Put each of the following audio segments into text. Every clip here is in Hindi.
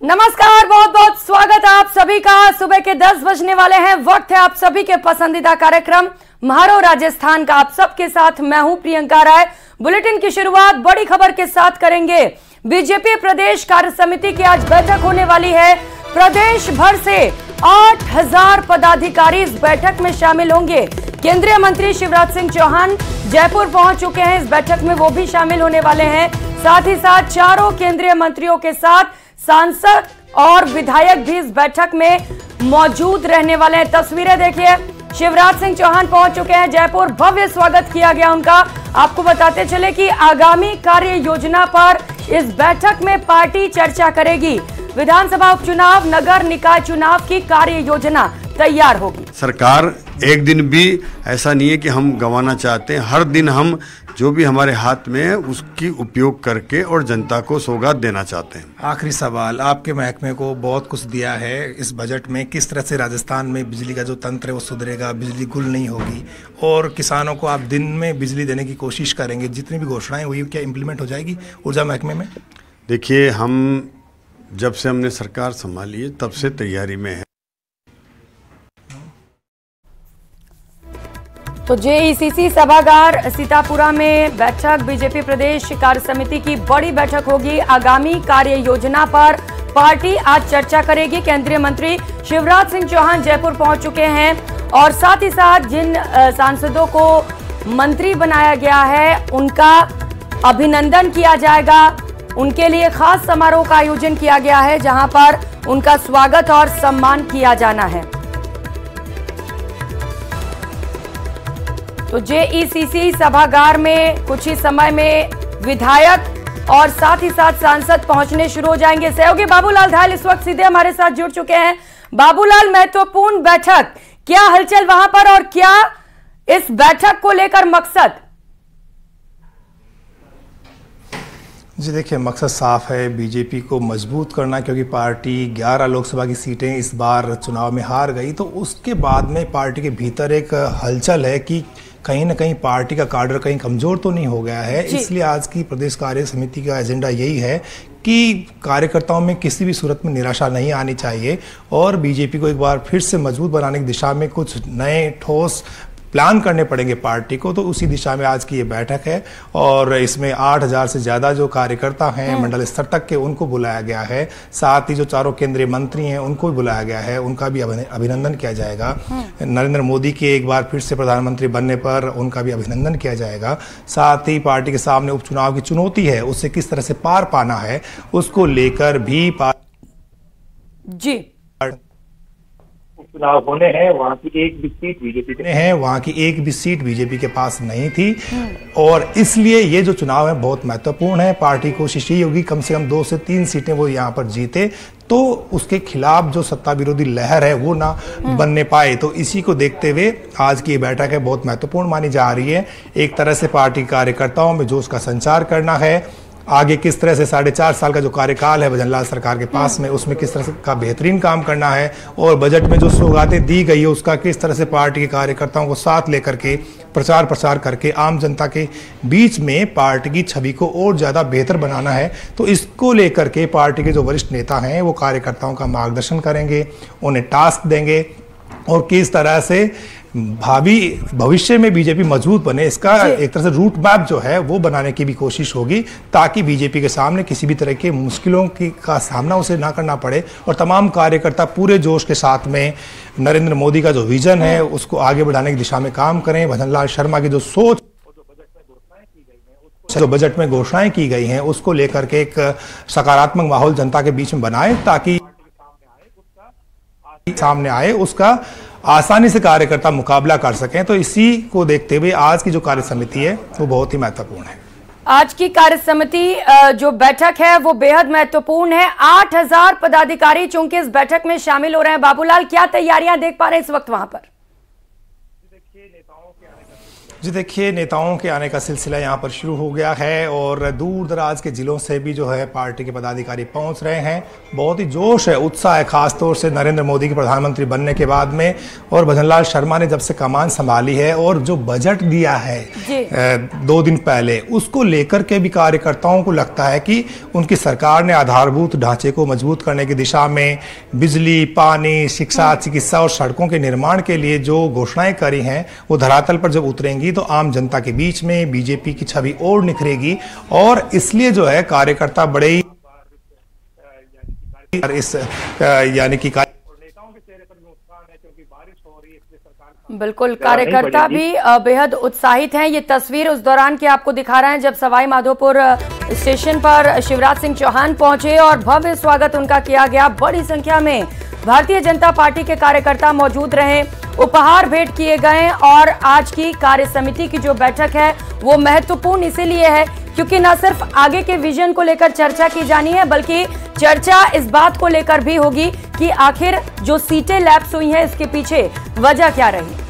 नमस्कार, बहुत बहुत स्वागत है आप सभी का। सुबह के 10 बजने वाले हैं। वक्त है आप सभी के पसंदीदा कार्यक्रम म्हारो राजस्थान का। आप सबके साथ मैं हूं प्रियंका राय। बुलेटिन की शुरुआत बड़ी खबर के साथ करेंगे। बीजेपी प्रदेश कार्य समिति की आज बैठक होने वाली है। प्रदेश भर से 8000 पदाधिकारी इस बैठक में शामिल होंगे। केंद्रीय मंत्री शिवराज सिंह चौहान जयपुर पहुंच चुके हैं। इस बैठक में वो भी शामिल होने वाले हैं। साथ ही साथ चारों केंद्रीय मंत्रियों के साथ सांसद और विधायक भी इस बैठक में मौजूद रहने वाले हैं। तस्वीरें देखिए, शिवराज सिंह चौहान पहुंच चुके हैं जयपुर। भव्य स्वागत किया गया उनका। आपको बताते चले कि आगामी कार्य योजना पर इस बैठक में पार्टी चर्चा करेगी। विधानसभा उपचुनाव, नगर निकाय चुनाव की कार्य योजना तैयार होगी। सरकार एक दिन भी ऐसा नहीं है कि हम गंवाना चाहते हैं। हर दिन हम जो भी हमारे हाथ में है उसकी उपयोग करके और जनता को सौगात देना चाहते हैं। आखिरी सवाल, आपके महकमे को बहुत कुछ दिया है इस बजट में, किस तरह से राजस्थान में बिजली का जो तंत्र है वो सुधरेगा, बिजली गुल नहीं होगी और किसानों को आप दिन में बिजली देने की कोशिश करेंगे, जितनी भी घोषणाएं हुई क्या इम्प्लीमेंट हो जाएगी ऊर्जा महकमे में? देखिए, हम जब से हमने सरकार संभाली है तब से तैयारी में है। तो जेईसीसी सभागार सीतापुरा में बैठक, बीजेपी प्रदेश कार्य समिति की बड़ी बैठक होगी। आगामी कार्य योजना पर पार्टी आज चर्चा करेगी। केंद्रीय मंत्री शिवराज सिंह चौहान जयपुर पहुंच चुके हैं और साथ ही साथ जिन सांसदों को मंत्री बनाया गया है उनका अभिनंदन किया जाएगा। उनके लिए खास समारोह का आयोजन किया गया है जहां पर उनका स्वागत और सम्मान किया जाना है। तो जेईसीसी सभागार में कुछ ही समय में विधायक और साथ ही साथ सांसद पहुंचने शुरू हो जाएंगे। सहयोगी बाबूलाल धायल इस वक्त सीधे हमारे साथ जुड़ चुके हैं। बाबूलाल, महत्वपूर्ण बैठक, क्या हलचल वहां पर और क्या इस बैठक को लेकर मकसद? जी देखिए, मकसद साफ है, बीजेपी को मजबूत करना, क्योंकि पार्टी 11 लोकसभा की सीटें इस बार चुनाव में हार गई। तो उसके बाद में पार्टी के भीतर एक हलचल है कि कहीं ना कहीं पार्टी का काडर कहीं कमजोर तो नहीं हो गया है। इसलिए आज की प्रदेश कार्य समिति का एजेंडा यही है कि कार्यकर्ताओं में किसी भी सूरत में निराशा नहीं आनी चाहिए और बीजेपी को एक बार फिर से मजबूत बनाने की दिशा में कुछ नए ठोस प्लान करने पड़ेंगे पार्टी को। तो उसी दिशा में आज की ये बैठक है और इसमें 8000 से ज़्यादा जो कार्यकर्ता हैं मंडल स्तर तक के, उनको बुलाया गया है। साथ ही जो चारों केंद्रीय मंत्री हैं उनको भी बुलाया गया है, उनका भी अभिनंदन किया जाएगा। नरेंद्र मोदी के एक बार फिर से प्रधानमंत्री बनने पर उनका भी अभिनंदन किया जाएगा। साथ ही पार्टी के सामने उपचुनाव की चुनौती है, उससे किस तरह से पार पाना है उसको लेकर भी चुनाव होने हैं। वहाँ की एक भी सीट बीजेपी ने है, वहाँ की एक भी सीट बीजेपी के पास नहीं थी और इसलिए ये जो चुनाव है बहुत महत्वपूर्ण है। पार्टी कोशिश यही होगी कम से कम 2 से 3 सीटें वो यहाँ पर जीते, तो उसके खिलाफ जो सत्ता विरोधी लहर है वो ना बनने पाए। तो इसी को देखते हुए आज की ये बैठक है बहुत महत्वपूर्ण मानी जा रही है। एक तरह से पार्टी कार्यकर्ताओं में जोश का संचार करना है। आगे किस तरह से 4.5 साल का जो कार्यकाल है भजनलाल सरकार के पास में, उसमें किस तरह से का बेहतरीन काम करना है और बजट में जो सौगातें दी गई है उसका किस तरह से पार्टी के कार्यकर्ताओं को साथ लेकर के प्रचार प्रसार करके आम जनता के बीच में पार्टी की छवि को और ज़्यादा बेहतर बनाना है। तो इसको लेकर के पार्टी के जो वरिष्ठ नेता हैं वो कार्यकर्ताओं का मार्गदर्शन करेंगे, उन्हें टास्क देंगे और किस तरह से भविष्य में बीजेपी मजबूत बने, इसका एक तरह से रूट मैप जो है वो बनाने की भी कोशिश होगी, ताकि बीजेपी के सामने किसी भी तरह के मुश्किलों का सामना उसे ना करना पड़े और तमाम कार्यकर्ता पूरे जोश के साथ में नरेंद्र मोदी का जो विजन है उसको आगे बढ़ाने की दिशा में काम करें। भजनलाल शर्मा की जो सोच, जो बजट में घोषणाएं की गई हैं उसको लेकर के एक सकारात्मक माहौल जनता के बीच में बनाए, ताकि सामने आए उसका आसानी से कार्यकर्ता मुकाबला कर सकें। तो इसी को देखते हुए आज की जो कार्य समिति है वो बहुत ही महत्वपूर्ण है। आज की कार्य समिति जो बैठक है वो बेहद महत्वपूर्ण है। 8000 पदाधिकारी चूंकि इस बैठक में शामिल हो रहे हैं। बाबूलाल, क्या तैयारियां देख पा रहे हैं इस वक्त वहां पर? जी देखिए, नेताओं के आने का सिलसिला यहाँ पर शुरू हो गया है और दूर दराज के ज़िलों से भी जो है पार्टी के पदाधिकारी पहुँच रहे हैं। बहुत ही जोश है, उत्साह है, खासतौर से नरेंद्र मोदी के प्रधानमंत्री बनने के बाद में और भजनलाल शर्मा ने जब से कमान संभाली है और जो बजट दिया है 2 दिन पहले, उसको लेकर के भी कार्यकर्ताओं को लगता है कि उनकी सरकार ने आधारभूत ढांचे को मजबूत करने की दिशा में बिजली, पानी, शिक्षा, चिकित्सा और सड़कों के निर्माण के लिए जो घोषणाएं करी हैं वो धरातल पर जब उतरेंगी तो आम जनता के बीच में बीजेपी की छवि और निखरेगी और इसलिए जो है कार्यकर्ता बड़े ही इस यानी कि नेताओं के चेहरे पर मुस्कान है क्योंकि बारिश हो रही है, इसलिए सरकार बिल्कुल कार्यकर्ता भी बेहद उत्साहित हैं। ये तस्वीर उस दौरान की आपको दिखा रहे हैं जब सवाई माधोपुर स्टेशन पर शिवराज सिंह चौहान पहुंचे और भव्य स्वागत उनका किया गया। बड़ी संख्या में भारतीय जनता पार्टी के कार्यकर्ता मौजूद रहे, उपहार भेंट किए गए और आज की कार्य समिति की जो बैठक है वो महत्वपूर्ण इसीलिए है क्योंकि न सिर्फ आगे के विजन को लेकर चर्चा की जानी है बल्कि चर्चा इस बात को लेकर भी होगी कि आखिर जो सीटें लैप्स हुई हैं इसके पीछे वजह क्या रही।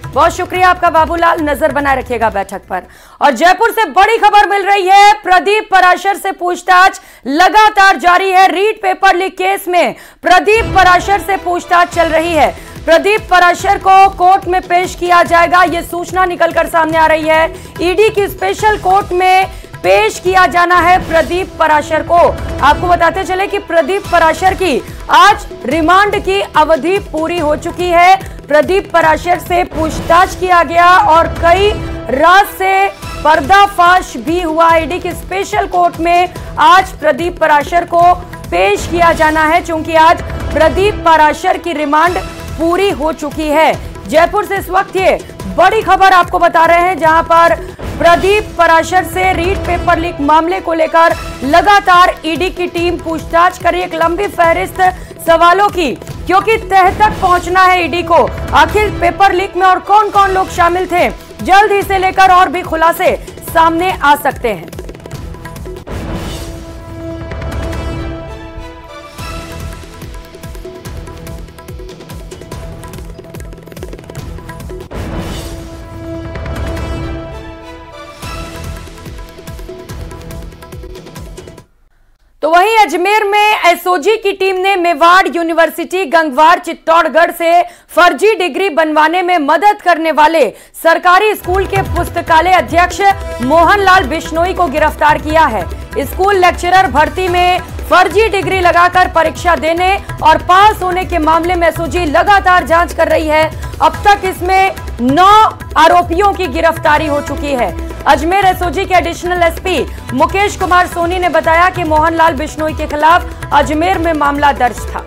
बहुत शुक्रिया आपका बाबूलाल, नजर बनाए रखिएगा बैठक पर। और जयपुर से बड़ी खबर मिल रही है, प्रदीप पराशर से पूछताछ लगातार जारी है। रीट पेपर लीक केस में प्रदीप पराशर से पूछताछ चल रही है। प्रदीप पराशर को कोर्ट में पेश किया जाएगा, ये सूचना निकलकर सामने आ रही है। ईडी की स्पेशल कोर्ट में पेश किया जाना है प्रदीप पराशर को। आपको बताते चले कि प्रदीप पराशर की आज रिमांड की अवधि पूरी हो चुकी है। प्रदीप पराशर से पूछताछ किया गया और कई राज से पर्दाफाश भी हुआ। ईडी की स्पेशल कोर्ट में आज प्रदीप पराशर को पेश किया जाना है क्योंकि आज प्रदीप पराशर की रिमांड पूरी हो चुकी है। जयपुर से इस वक्त ये बड़ी खबर आपको बता रहे हैं जहां पर प्रदीप पराशर से रीट पेपर लीक मामले को लेकर लगातार ईडी की टीम पूछताछ करी, एक लंबी फहरिस्त सवालों की, क्योंकि तह तक पहुंचना है ईडी को। आखिर पेपर लीक में और कौन कौन लोग शामिल थे, जल्द ही से लेकर और भी खुलासे सामने आ सकते हैं। तो वहीं अजमेर में एसओजी की टीम ने मेवाड़ यूनिवर्सिटी गंगवार चित्तौड़गढ़ से फर्जी डिग्री बनवाने में मदद करने वाले सरकारी स्कूल के पुस्तकालय अध्यक्ष मोहनलाल बिश्नोई को गिरफ्तार किया है। स्कूल लेक्चरर भर्ती में फर्जी डिग्री लगाकर परीक्षा देने और पास होने के मामले में एसओजी लगातार जांच कर रही है। अब तक इसमें 9 आरोपियों की गिरफ्तारी हो चुकी है। अजमेर एसओजी के एडिशनल एसपी मुकेश कुमार सोनी ने बताया कि मोहनलाल बिश्नोई के खिलाफ अजमेर में मामला दर्ज था।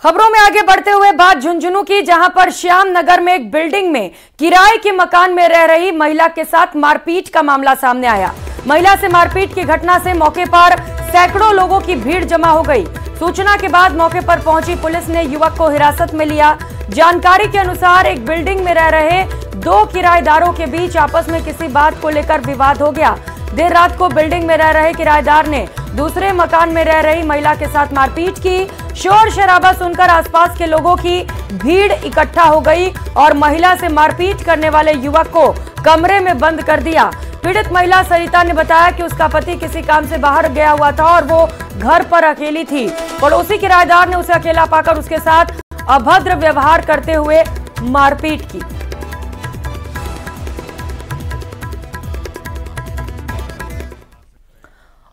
खबरों में आगे बढ़ते हुए बात झुंझुनू की, जहां पर श्याम नगर में एक बिल्डिंग में किराए के मकान में रह रही महिला के साथ मारपीट का मामला सामने आया। महिला से मारपीट की घटना से मौके पर सैकड़ों लोगों की भीड़ जमा हो गई। सूचना के बाद मौके पर पहुंची पुलिस ने युवक को हिरासत में लिया। जानकारी के अनुसार एक बिल्डिंग में रह रहे 2 किराएदारों के बीच आपस में किसी बात को लेकर विवाद हो गया। देर रात को बिल्डिंग में रह रहे किराएदार ने दूसरे मकान में रह रही महिला के साथ मारपीट की। शोर शराबा सुनकर आसपास के लोगों की भीड़ इकट्ठा हो गई और महिला से मारपीट करने वाले युवक को कमरे में बंद कर दिया। पीड़ित महिला सरिता ने बताया कि उसका पति किसी काम से बाहर गया हुआ था और वो घर पर अकेली थी। पड़ोसी किराएदार ने उसे अकेला पाकर उसके साथ अभद्र व्यवहार करते हुए मारपीट की।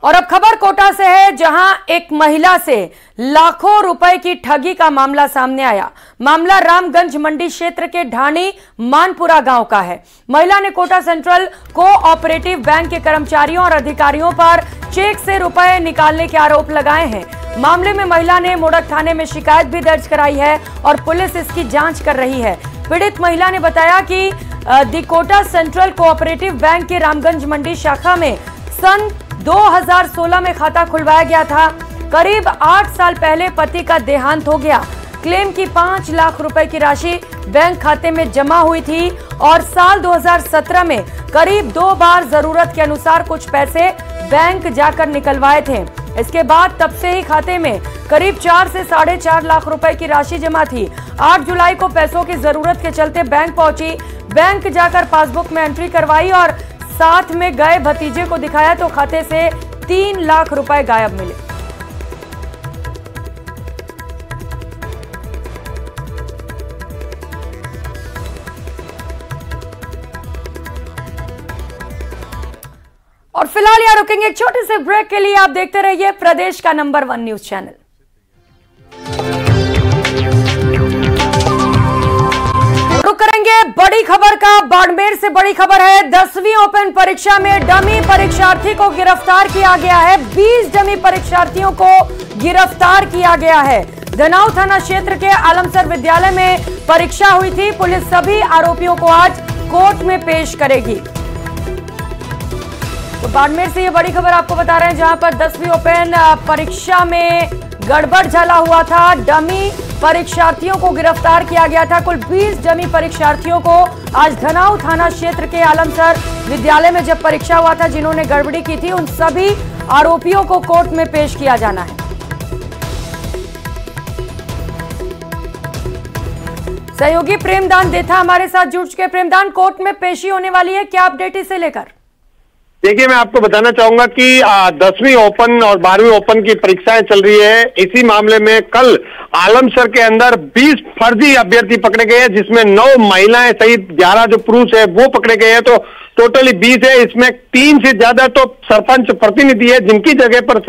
और अब खबर कोटा से है, जहां एक महिला से लाखों रुपए की ठगी का मामला सामने आया। मामला रामगंज मंडी क्षेत्र के ढाणी मानपुरा गांव का है। महिला ने कोटा सेंट्रल कोऑपरेटिव बैंक के कर्मचारियों और अधिकारियों पर चेक से रुपए निकालने के आरोप लगाए हैं। मामले में महिला ने मोड़क थाने में शिकायत भी दर्ज कराई है और पुलिस इसकी जांच कर रही है। पीड़ित महिला ने बताया कि दी कोटा सेंट्रल कोऑपरेटिव बैंक के रामगंज मंडी शाखा में सन 2016 में खाता खुलवाया गया था। करीब 8 साल पहले पति का देहांत हो गया। क्लेम की 5 लाख रुपए की राशि बैंक खाते में जमा हुई थी और साल 2017 में करीब 2 बार जरूरत के अनुसार कुछ पैसे बैंक जाकर निकलवाए थे। इसके बाद तब से ही खाते में करीब 4 से 4.5 लाख रुपए की राशि जमा थी। 8 जुलाई को पैसों की जरूरत के चलते बैंक पहुंची। बैंक जाकर पासबुक में एंट्री करवाई और साथ में गए भतीजे को दिखाया तो खाते से 3 लाख रुपए गायब मिले। और फिलहाल यहाँ रुकेंगे एक छोटे से ब्रेक के लिए। आप देखते रहिए प्रदेश का नंबर 1 न्यूज चैनल। रुक करेंगे बड़ी खबर का। बाड़मेर से बड़ी खबर है। 10वीं ओपन परीक्षा में डमी परीक्षार्थी को गिरफ्तार किया गया है। 20 डमी परीक्षार्थियों को गिरफ्तार किया गया है। धनाऊ थाना क्षेत्र के आलमसर विद्यालय में परीक्षा हुई थी। पुलिस सभी आरोपियों को आज कोर्ट में पेश करेगी। तो बाड़मेर से ये बड़ी खबर आपको बता रहे हैं, जहां पर 10वीं ओपन परीक्षा में गड़बड़ झला हुआ था। डमी परीक्षार्थियों को गिरफ्तार किया गया था। कुल 20 डमी परीक्षार्थियों को आज धनाऊ थाना क्षेत्र के आलमसर विद्यालय में जब परीक्षा हुआ था, जिन्होंने गड़बड़ी की थी, उन सभी आरोपियों को कोर्ट में पेश किया जाना है। सहयोगी प्रेमदान देथा हमारे साथ जुड़ चुके। प्रेमदान, कोर्ट में पेशी होने वाली है, क्या अपडेट इसे लेकर? देखिए, मैं आपको बताना चाहूंगा कि 10वीं ओपन और 12वीं ओपन की परीक्षाएं चल रही है। इसी मामले में कल आलमसर के अंदर 20 फर्जी अभ्यर्थी पकड़े गए हैं, जिसमें 9 महिलाएं सहित 11 जो पुरुष है वो पकड़े गए हैं। तो टोटली 20 है। इसमें 3 से ज्यादा तो सरपंच प्रतिनिधि है जिनकी जगह पर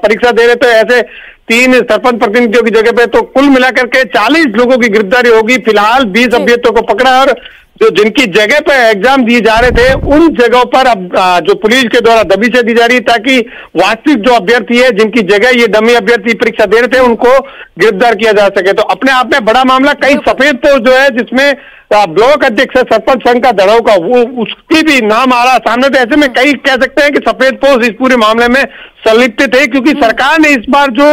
परीक्षा दे रहे थे। ऐसे 3 सरपंच प्रतिनिधियों की जगह पे तो कुल मिलाकर के 40 लोगों की गिरफ्तारी होगी। फिलहाल 20 अभ्यर्थियों को पकड़ा और जो जिनकी जगह पर एग्जाम दिए जा रहे थे उन जगहों पर अब जो पुलिस के द्वारा दबिशें दी जा रही है, ताकि वास्तविक जो अभ्यर्थी है जिनकी जगह ये डमी अभ्यर्थी परीक्षा दे रहे थे उनको गिरफ्तार किया जा सके। तो अपने आप में बड़ा मामला। कई सफेद पोस्ट जो है जिसमें ब्लॉक अध्यक्ष है सरपंच संघ का धड़ाऊ का, वो उसकी भी नाम आ रहा सामने। तो ऐसे में कई कह सकते हैं कि सफेद पोस्ट इस पूरे मामले में संलिप्त थे, क्योंकि सरकार ने इस बार जो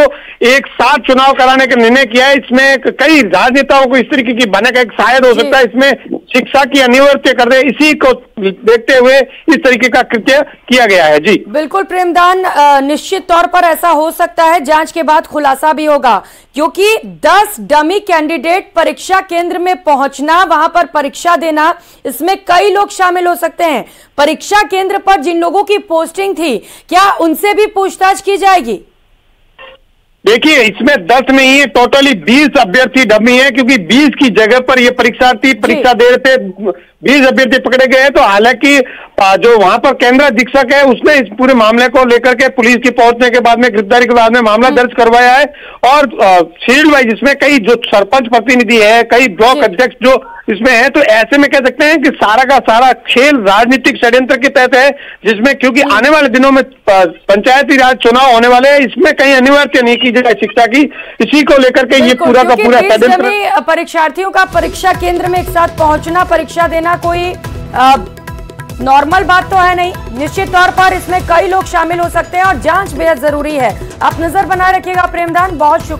एक साथ चुनाव कराने का निर्णय किया है, इसमें कई राजनेताओं को इस तरीके की बने का शायद हो सकता है इसमें शिक्षा की अनिवार्य कर दे। इसी को देखते हुए इस तरीके का कृत्य किया गया है। जी बिल्कुल प्रेमदान, निश्चित तौर पर ऐसा हो सकता है। जांच के बाद खुलासा भी होगा, क्योंकि 10 डमी कैंडिडेट परीक्षा केंद्र में पहुंचना, वहां पर परीक्षा देना, इसमें कई लोग शामिल हो सकते हैं। परीक्षा केंद्र पर जिन लोगों की पोस्टिंग थी, क्या उनसे भी पूछताछ की जाएगी? देखिए, इसमें 10 नहीं है, टोटली 20 अभ्यर्थी डमी है, क्योंकि 20 की जगह पर ये परीक्षार्थी परीक्षा दे रहे थे। 20 अभ्यर्थी पकड़े गए हैं। तो हालांकि जो वहां पर केंद्र अधीक्षक है उसने इस पूरे मामले को लेकर के पुलिस की पहुंचने के बाद में, गिरफ्तारी के बाद में मामला दर्ज करवाया है। और शील्ड वाइज इसमें कई जो सरपंच प्रतिनिधि है, कई ब्लॉक अध्यक्ष जो इसमें है। तो ऐसे में कह सकते हैं कि सारा का सारा खेल राजनीतिक षड्यंत्र के तहत है, जिसमें क्योंकि आने वाले दिनों में पंचायती राज चुनाव होने वाले हैं, इसमें कहीं अनिवार्य नहीं की जाए शिक्षा की। इसी को लेकर के ये पूरा का पूरा षड्यंत्र। परीक्षार्थियों का परीक्षा केंद्र में एक साथ पहुंचना, परीक्षा देना कोई नॉर्मल बात तो है नहीं। निश्चित तौर पर इसमें कई लोग शामिल हो सकते हैं और जांच बेहद जरूरी है। आप नजर बनाए रखिएगा प्रेमदान। बहुत शुक्रिया।